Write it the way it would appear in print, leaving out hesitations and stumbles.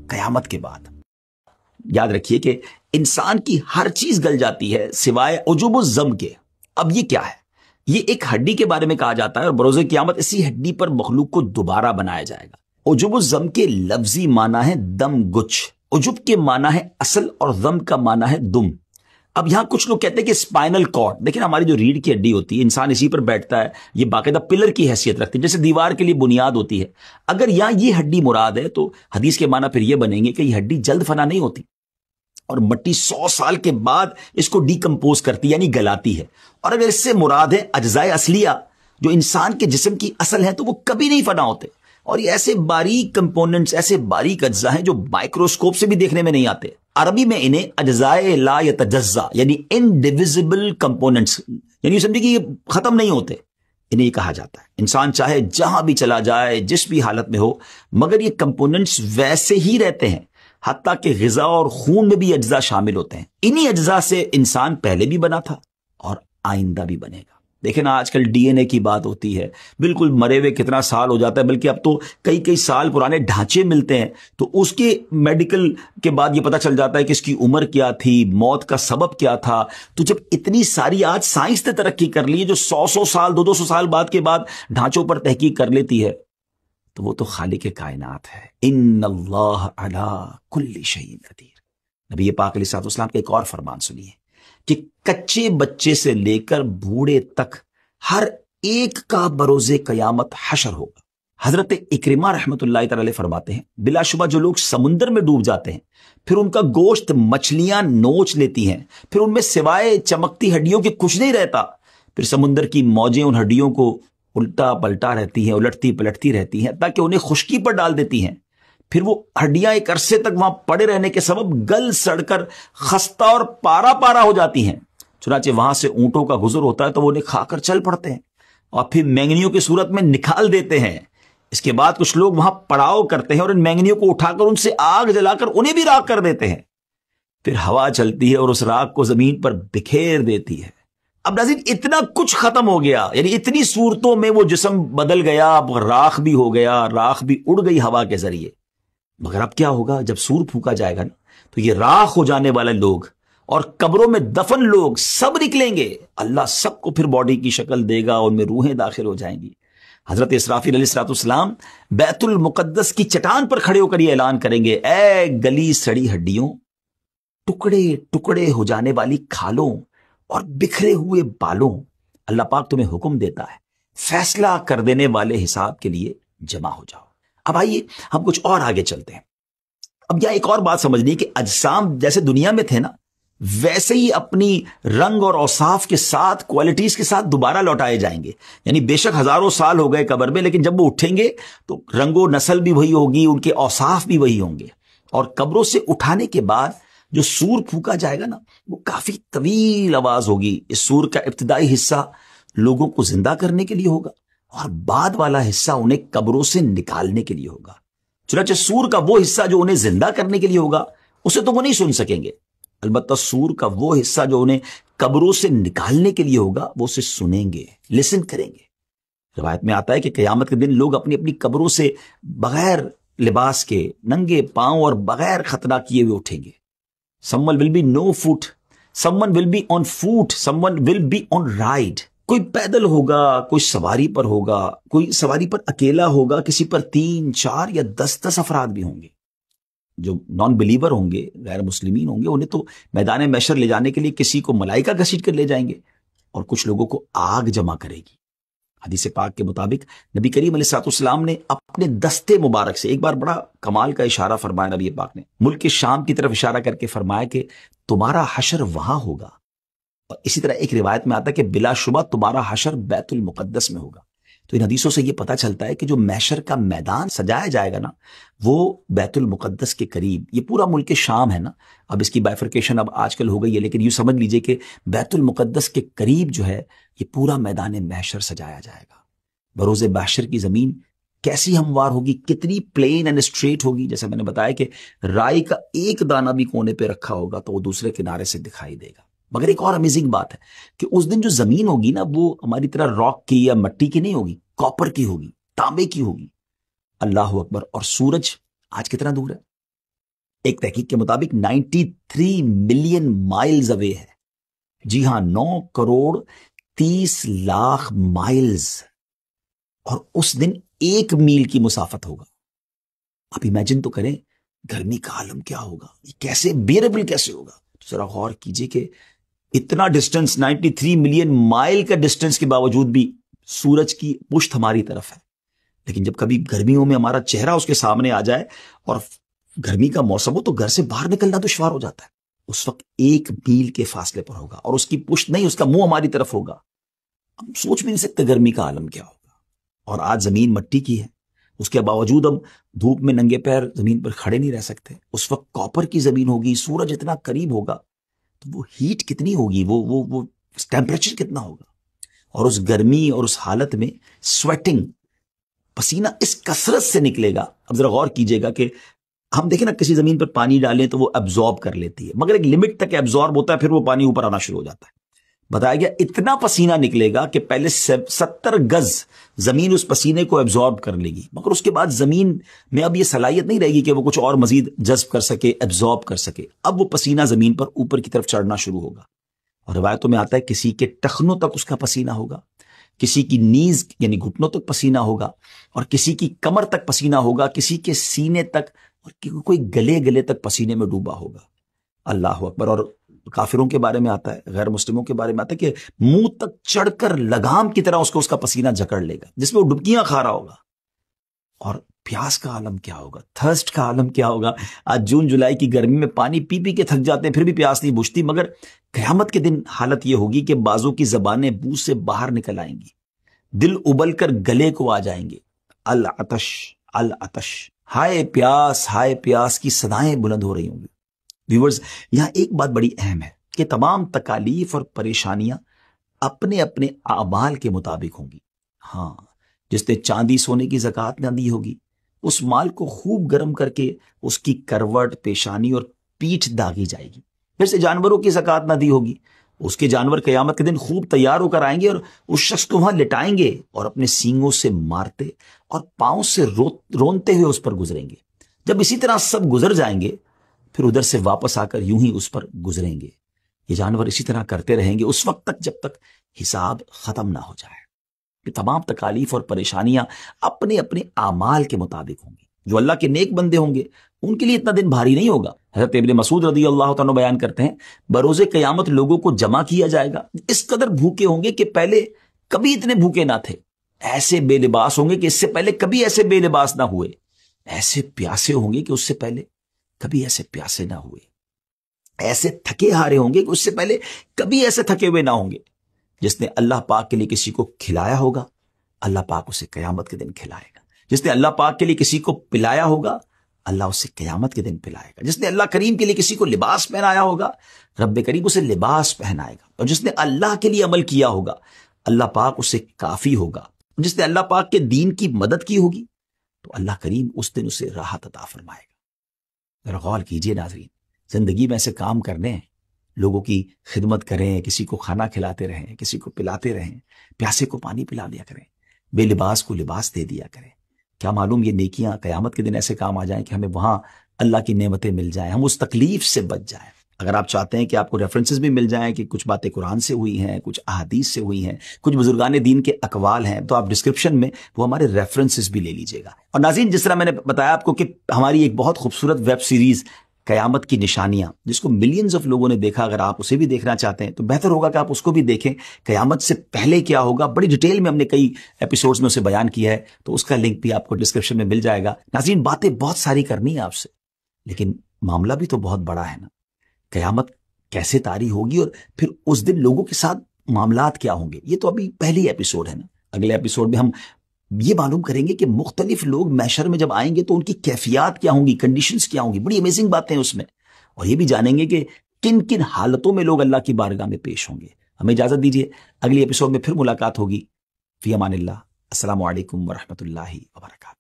قیامت کے بعد یاد رکھیے کہ انسان کی ہر چیز گل جاتی ہے سوائے عجب الزم کے. اب یہ کیا ہے؟ یہ ایک ہڈی کے بارے میں کہا جاتا ہے اور بروز قیامت اسی ہڈی پر مخلوق کو دوبارہ بنایا جائے گا. عجب الزم کے لفظی معنی ہے دم گچھ. عجب کے معنی ہے اصل اور ضم کا معنی ہے دم. اب یہاں کچھ لوگ کہتے ہیں کہ اسپائنل کارڈ، دیکھیں ہماری جو ریڑھ کی ہڈی ہوتی ہے انسان اسی پر بیٹھتا ہے، یہ باقاعدہ پلر کی حیثیت رکھتی ہے جیسے دیوار کے لیے بنیاد ہوتی ہے. اگر یہاں یہ ہڈی مراد ہے تو حدیث کے معنی پھر یہ بنیں گے کہ یہ ہڈی جلد فنا نہیں ہوتی اور مٹی 100 سال کے بعد اس کو ڈیکمپوز کرتی یعنی گلاتی ہے. اور اگر اس سے مراد ہے اجزائے اصلیہ جو انسان کے جسم کی اصل ہیں تو وہ کبھی نہیں فنا ہوتے. اور یہ ایسے باریک کمپوننٹس، ایسے باریک اجزاء ہیں جو مائکروسکوپ سے بھی دیکھنے میں نہیں آتے. عربی میں انہیں اجزائے لا یتجزا یعنی انڈیویزبل کمپوننٹس، یعنی سمجھے کہ یہ ختم نہیں ہوتے، انہیں یہ کہا جاتا ہے. انسان چاہے جہاں بھی چلا جائے، جس بھی حالت میں ہو، مگر یہ کمپوننٹس ویسے ہی رہتے ہیں. حتیٰ کہ غذا اور خون میں بھی اجزاء شامل ہوتے ہیں. انہی اجزاء سے انسان پہلے بھی بنا تھا اور آئندہ بھی بنے گا. دیکھیں نا آج کل ڈی این اے کی بات ہوتی ہے، بالکل مرے ہوئے کتنا سال ہو جاتا ہے، بلکہ اب تو کئی سال پرانے ڈھانچے ملتے ہیں تو اس کے میڈیکل کے بعد یہ پتہ چل جاتا ہے کہ اس کی عمر کیا تھی، موت کا سبب کیا تھا. تو جب اتنی ساری آج سائنس نے ترقی کر لی ہے جو 100 سال 200 سال بعد کے بعد ڈھانچوں پر تحقیق کر لیتی ہے، تو وہ تو خالق کائنات ہے. ان اللہ علی کل شیء قدیر. نبی پاک علیہ السلام کا ایک اور فرمان سنیے کہ کچے بچے سے لے کر بوڑھے تک ہر ایک کا بروز قیامت حشر ہوگا. حضرت اکرمہ رحمت اللہ تعالی فرماتے ہیں بلا شبہ جو لوگ سمندر میں ڈوب جاتے ہیں پھر ان کا گوشت مچھلیاں نوچ لیتی ہیں، پھر ان میں سوائے چمکتی ہڈیوں کے کچھ نہیں رہتا، پھر سمندر کی موجیں ان ہڈیوں کو الٹا پلٹا رہتی ہیں، الٹتی پلٹتی رہتی ہیں تاکہ انہیں خشکی پر ڈال دیتی ہیں. پھر وہ ہڈیاں ایک عرصے تک وہاں پڑے رہنے کے سبب گل سڑ کر خستہ اور پارا پارا ہو جاتی ہیں. چنانچہ وہاں سے اونٹوں کا گزر ہوتا ہے تو وہ انہیں کھا کر چل پڑتے ہیں اور پھر مینگنیوں کی صورت میں نکال دیتے ہیں. اس کے بعد کچھ لوگ وہاں پڑاؤ کرتے ہیں اور ان مینگنیوں کو اٹھا کر ان سے آگ جلا کر انہیں بھی راکھ کر دیتے ہیں. پھر ہوا چلتی ہے اور اس راکھ کو زمین پر بکھیر دیتی ہے. اب ناظرین اتنا کچھ ختم ہو گیا، یعنی اتنی صورتوں میں وہ جسم بدل گیا، اب راکھ بھی ہو گیا، راکھ بھی اڑ گئی ہوا کے ذریعے. مگر اب کیا ہوگا جب سور پھونکا جائے گا نا تو یہ راکھ ہو جانے والے لوگ اور قبروں میں دفن لوگ سب نکلیں گے. اللہ سب کو پھر باڈی کی شکل دے گا، ان میں روحیں داخل ہو جائیں گی. حضرت اسرافیل علیہ السلام بیت المقدس کی چٹان پر کھڑے ہو کر یہ اعلان کریں گے، اے گلی سڑی ہڈیوں، ٹکڑے ٹکڑے ہو جانے والی کھالوں اور بکھرے ہوئے بالوں، اللہ پاک تمہیں حکم دیتا ہے فیصلہ کر دینے والے حساب کے لیے جمع ہو جاؤ. اب آئیے ہم کچھ اور آگے چلتے ہیں. اب یہاں ایک اور بات سمجھنی کہ اجسام جیسے دنیا میں تھے نا ویسے ہی اپنی رنگ اور اوصاف کے ساتھ کوالٹیز کے ساتھ دوبارہ لوٹائے جائیں گے. یعنی بے شک ہزاروں سال ہو گئے قبر میں، لیکن جب وہ اٹھیں گے تو رنگ و نسل بھی وہی ہوگی، ان کے اوصاف بھی وہی ہوں گے. اور قبروں سے اٹھانے کے بعد جو سور پھونکا جائے گا نا وہ کافی طویل آواز ہوگی. اس سور کا ابتدائی حصہ لوگوں کو زندہ کرنے کے لیے ہوگا اور بعد والا حصہ انہیں قبروں سے نکالنے کے لیے ہوگا. چنانچہ سور کا وہ حصہ جو انہیں زندہ کرنے کے لیے ہوگا اسے تو وہ نہیں سن سکیں گے، البتہ سور کا وہ حصہ جو انہیں قبروں سے نکالنے کے لیے ہوگا وہ اسے سنیں گے، لسن کریں گے. روایت میں آتا ہے کہ قیامت کے دن لوگ اپنی اپنی قبروں سے بغیر لباس کے، ننگے پاؤں اور بغیر ختنہ کیے ہوئے اٹھیں گے. Someone will be no foot, someone will be on foot, someone will be on ride. کوئی پیدل ہوگا، کوئی سواری پر ہوگا، کوئی سواری پر اکیلا ہوگا، کسی پر 3 4 یا 10 افراد بھی ہوں گے. جو نان بلیور ہوں گے، غیر مسلمین ہوں گے، انہیں تو میدان محشر لے جانے کے لیے کسی کو ملائکہ گھسیٹ کر لے جائیں گے اور کچھ لوگوں کو آگ جمع کرے گی. حدیث پاک کے مطابق نبی کریم علیہ السلام نے اپنے دستے مبارک سے ایک بار بڑا کمال کا اشارہ فرمایا. نبی پاک نے ملک کے شام کی طرف اشارہ کر کے فرمایا کہ تمہارا حشر وہاں ہوگا. اور اسی طرح ایک روایت میں آتا ہے کہ بلا شبہ تمہارا حشر بیت المقدس میں ہوگا. تو ان حدیثوں سے یہ پتہ چلتا ہے کہ جو محشر کا میدان سجایا جائے گا نا وہ بیت المقدس کے قریب، یہ پورا ملک شام ہے نا، اب اس کی بائفرکیشن اب آج کل ہو گئی ہے، لیکن یوں سمجھ لیجئے کہ بیت المقدس کے قریب جو ہے یہ پورا میدان محشر سجایا جائے گا. بروز محشر کی زمین کیسی ہموار ہوگی، کتنی پلین اینڈ اسٹریٹ ہوگی. جیسے میں نے بتایا کہ رائی کا ایک دانہ بھی کونے پہ رکھا ہوگا تو وہ دوسرے کنارے سے دکھائی دے گا. مگر ایک اور امیزنگ بات ہے کہ اس دن جو زمین ہوگی نا وہ ہماری طرح راک کی یا مٹی کی نہیں ہوگی، کاپر کی ہوگی، تانبے کی ہوگی. اللہ اکبر. اور سورج آج کتنا دور ہے؟ ایک تحقیق کے مطابق 93 ملین مائلز اوے ہے. جی ہاں، 9 کروڑ 30 لاکھ مائلز، اور اس دن 1 میل کی مسافت ہوگا. آپ امیجن تو کریں گرمی کا عالم کیا ہوگا، یہ کیسے بیئربل کیسے ہوگا. ذرا غور کیجئے کہ اتنا ڈسٹنس، 93 ملین مائل کا ڈسٹنس کے باوجود بھی سورج کی پشت ہماری طرف ہے. لیکن جب کبھی گرمیوں میں ہمارا چہرہ اس کے سامنے آ جائے اور گرمی کا موسم ہو تو گھر سے باہر نکلنا دشوار ہو جاتا ہے. اس وقت 1 میل کے فاصلے پر ہوگا اور اس کی پشت نہیں، اس کا منہ ہماری طرف ہوگا. ہم سوچ بھی نہیں سکتے گرمی کا عالم کیا ہوگا. اور آج زمین مٹی کی ہے، اس کے باوجود ہم دھوپ میں ننگے پیر زمین پر کھڑے نہیں رہ سکتے. اس وقت کاپر کی زمین ہوگی، سورج اتنا قریب ہوگا تو وہ ہیٹ کتنی ہوگی، وہ ٹیمپریچر کتنا ہوگا. اور اس گرمی اور اس حالت میں سویٹنگ، پسینہ اس کثرت سے نکلے گا. اب ذرا غور کیجئے گا کہ ہم دیکھیں نا کسی زمین پر پانی ڈالیں تو وہ ایبزارب کر لیتی ہے، مگر ایک لمٹ تک ایبزارب ہوتا ہے، پھر وہ پانی اوپر آنا شروع ہو جاتا ہے. بتایا گیا اتنا پسینہ نکلے گا کہ پہلے 70 گز زمین اس پسینے کو ایبزارب کر لے گی، مگر اس کے بعد زمین میں اب یہ صلاحیت نہیں رہے گی کہ وہ کچھ اور مزید جذب کر سکے، ایبزارب کر سکے. اب وہ پسینہ زمین پر اوپر کی طرف چڑھنا شروع ہوگا. اور روایتوں میں آتا ہے کسی کے ٹخنوں تک اس کا پسینہ ہوگا، کسی کی نیز یعنی گھٹنوں تک پسینہ ہوگا، اور کسی کی کمر تک پسینہ ہوگا، کسی کے سینے تک، اور کوئی گلے تک پسینے میں ڈوبا ہوگا. اللہ اکبر. اور کافروں کے بارے میں آتا ہے، غیر مسلموں کے بارے میں آتا ہے کہ منہ تک چڑھ کر لگام کی طرح اس کا پسینہ جکڑ لے گا، جس میں وہ ڈبکیاں کھا رہا ہوگا. اور پیاس کا عالم کیا ہوگا، تھرسٹ کا عالم کیا ہوگا. آج جون جولائی کی گرمی میں پانی پی پی کے تھک جاتے ہیں، پھر بھی پیاس نہیں بجھتی، مگر قیامت کے دن حالت یہ ہوگی کہ بازوں کی زبانیں منہ سے باہر نکل آئیں گی، دل ابل کر گلے کو آ جائیں گے. العطش العطش، ہائے پیاس کی صدائیں بلند ہو رہی ہوں گی. ویورز، یہاں ایک بات بڑی اہم ہے کہ تمام تکالیف اور پریشانیاں اپنے اپنے اعمال کے مطابق ہوں گی. ہاں، جس نے چاندی سونے کی زکوٰۃ نہ دی ہوگی، اس مال کو خوب گرم کر کے اس کی کروٹ، پیشانی اور پیٹھ داغی جائے گی. پھر سے جانوروں کی زکوٰۃ نہ دی ہوگی، اس کے جانور قیامت کے دن خوب تیار ہو کر آئیں گے اور اس شخص کو وہاں لٹائیں گے اور اپنے سینگوں سے مارتے اور پاؤں سے رونتے ہوئے اس پر گزریں گے. جب اسی طرح سب گزر جائیں گے، پھر ادھر سے واپس آ کر یوں ہی اس پر گزریں گے. یہ جانور اسی طرح کرتے رہیں گے اس وقت تک جب تک حساب ختم نہ ہو جائے. یہ تمام تکالیف اور پریشانیاں اپنے اپنے اعمال کے مطابق ہوں گی. جو اللہ کے نیک بندے ہوں گے ان کے لیے اتنا دن بھاری نہیں ہوگا. حضرت ابن مسعود رضی اللہ تعالیٰ بیان کرتے ہیں، بروز قیامت لوگوں کو جمع کیا جائے گا، اس قدر بھوکے ہوں گے کہ پہلے کبھی اتنے بھوکے نہ تھے. ایسے بے لباس ہوں گے کہ اس سے پہلے کبھی ایسے بے لباس نہ ہوئے. ایسے پیاسے ہوں گے کہ اس سے پہلے کبھی ایسے پیاسے نہ ہوئے. ایسے تھکے ہارے ہوں گے کہ اس سے پہلے کبھی ایسے تھکے ہوئے نہ ہوں گے. جس نے اللہ پاک کے لیے کسی کو کھلایا ہوگا، اللہ پاک اسے قیامت کے دن کھلائے گا. جس نے اللہ پاک کے لیے کسی کو پلایا ہوگا، اللہ اسے قیامت کے دن پلائے گا. جس نے اللہ کریم کے لیے کسی کو لباس پہنایا ہوگا، رب کریم اسے لباس پہنائے گا. اور جس نے اللہ کے لیے عمل کیا ہوگا، اللہ پاک اسے کافی ہوگا. جس نے اللہ پاک کے دین کی مدد کی ہوگی تو اللہ کریم اس دن اسے راحت عطا فرمائے گا. ذرا غور کیجئے ناظرین، زندگی میں ایسے کام کرنے ہیں، لوگوں کی خدمت کریں، کسی کو کھانا کھلاتے رہیں، کسی کو پلاتے رہیں، پیاسے کو پانی پلا دیا کریں، بے لباس کو لباس دے دیا کریں. کیا معلوم یہ نیکیاں قیامت کے دن ایسے کام آ جائیں کہ ہمیں وہاں اللہ کی نعمتیں مل جائیں، ہم اس تکلیف سے بچ جائیں. اگر آپ چاہتے ہیں کہ آپ کو ریفرنسز بھی مل جائیں کہ کچھ باتیں قرآن سے ہوئی ہیں، کچھ احادیث سے ہوئی ہیں، کچھ بزرگان دین کے اقوال ہیں، تو آپ ڈسکرپشن میں وہ ہمارے ریفرنسز بھی لے لیجئے گا. اور ناظرین، جس طرح میں نے بتایا آپ کو کہ ہماری ایک بہت خوبصورت ویب سیریز قیامت کی نشانیاں، جس کو ملینز آف لوگوں نے دیکھا، اگر آپ اسے بھی دیکھنا چاہتے ہیں تو بہتر ہوگا کہ آپ اس کو بھی دیکھیں. قیامت سے پہلے کیا ہوگا، بڑی ڈیٹیل میں ہم نے کئی ایپیسوڈز میں اسے بیان کیا ہے، تو اس کا لنک بھی آپ کو ڈسکرپشن میں مل جائے گا. ناظرین، باتیں بہت ساری کرنی ہے آپ سے، لیکن معاملہ بھی تو بہت بڑا ہے نا. قیامت کیسے طاری ہوگی اور پھر اس دن لوگوں کے ساتھ معاملات کیا ہوں گے، یہ تو ابھی پہلی ایپیسوڈ ہے نا. اگلے ایپیسوڈ میں ہم یہ معلوم کریں گے کہ مختلف لوگ محشر میں جب آئیں گے تو ان کی کیفیات کیا ہوں گی، کنڈیشنز کیا ہوں گی. بڑی امیزنگ باتیں ہیں اس میں، اور یہ بھی جانیں گے کہ کن کن حالتوں میں لوگ اللہ کی بارگاہ میں پیش ہوں گے. ہمیں اجازت دیجیے، اگلی ایپیسوڈ میں پھر ملاقات ہوگی. فی امان اللہ. السلام علیکم ورحمۃ اللہ وبرکاتہ.